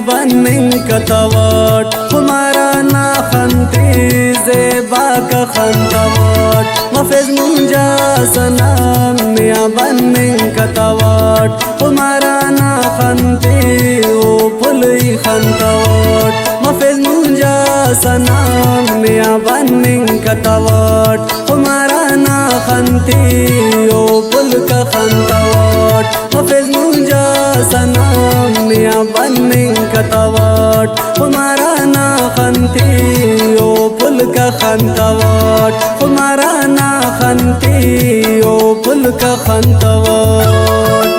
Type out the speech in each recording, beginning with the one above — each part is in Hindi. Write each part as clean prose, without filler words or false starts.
बनिंग कतवट हमारा ना खंती जेबा का खंतवट मफेज मुंजा सनम मिया बनिंग कतवट हमारा ना खंती ओ पुलई खंतवट मफेज मुंजा सनम मिया बनिंग कतवट हमारा ना खंती ओ पुल का खंतवट मफेज मुंजा सनम मिया बनिंग कतवट हमारा ना खंती ओ पुल का खंतवट हमारा ना खंती ओ पुल का खंतवट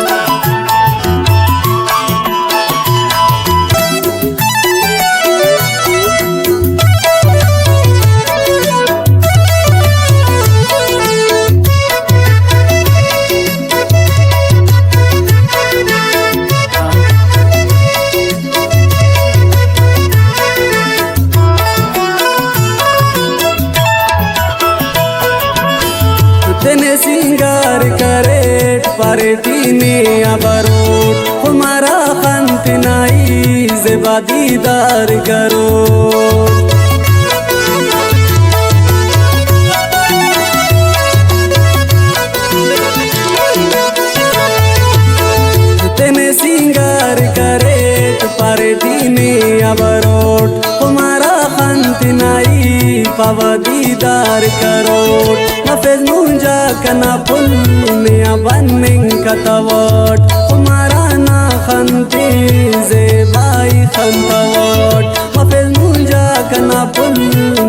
तेने सिंगार करेट पारेटी ने अबरोट हमारा खंत नाई जेबा दीदार करो तेने सिंगार करेट पारेटी ने अबरोट हमारा खंत नाई पावा दीदार करोट मफेज मुंजा कना पुल मिया बनिंग कतवट हमारा ना खंती जेबाई खंतवट मफेज मुंजा कना पुल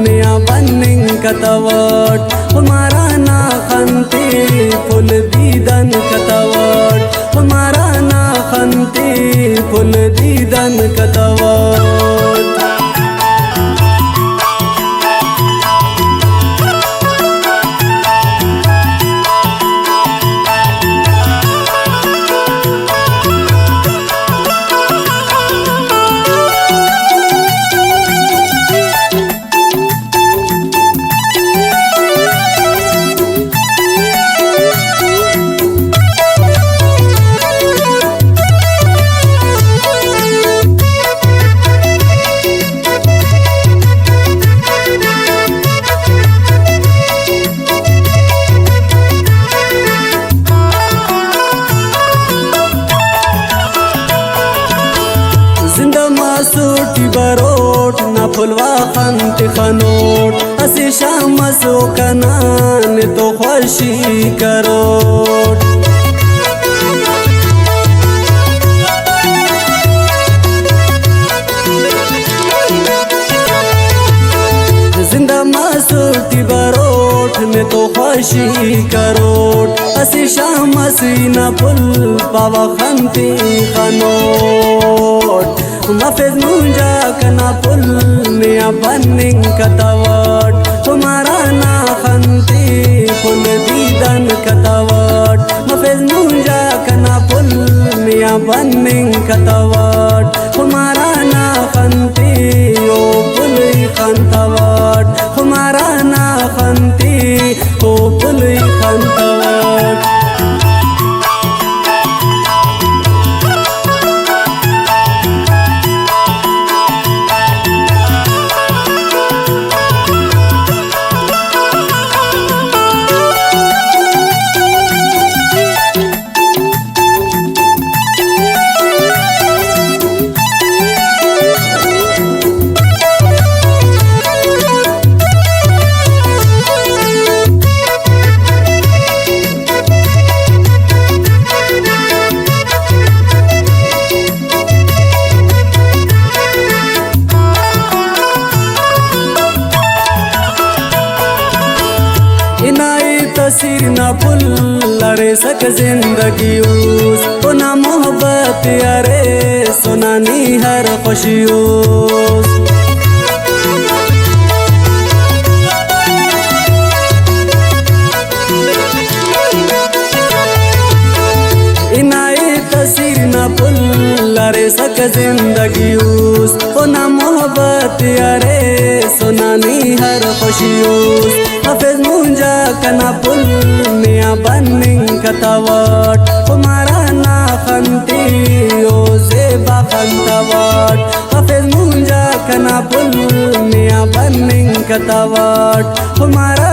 मिया बनिंग कतवट हमारा ना खंती पुल दीदन कतवट हमारा ना खंती पुल दीदन कतवट सूटी बरोट ना फुलवा खंत खनोट असी शाम सो कनान तो खुशी करोट जिंदा मासूटी बरोट ने तो खुशी करोट असी शाम सी ना फुल पावा खंती खनोट मफेज मुंजा कना पुल मिया बनिंग कतवट हमारा ना खंती पुल दीदन कतवट मफेज मुंजा कना पुल मिया बनिंग कतवट हमारा ना खंती ओ पुल खंतवट हमारा ना खंती ओ पुल खंतवट तस्वीर ना पुल लड़े सक जिंदगी उस तो ना मोहब्बत यारे सुनानी हर खुशी उस इनाई तस्वीर ना पुल लड़े सक जिंदगी उस तो ना मोहब्बत यारे सुनानी हर खुशी उस मफेज मुंजा कना पुल मिया बनिंग कतवट हमारा ना खंती ओ जेबा खंतवट कना पुल मिया बनिंग कतावट हमारा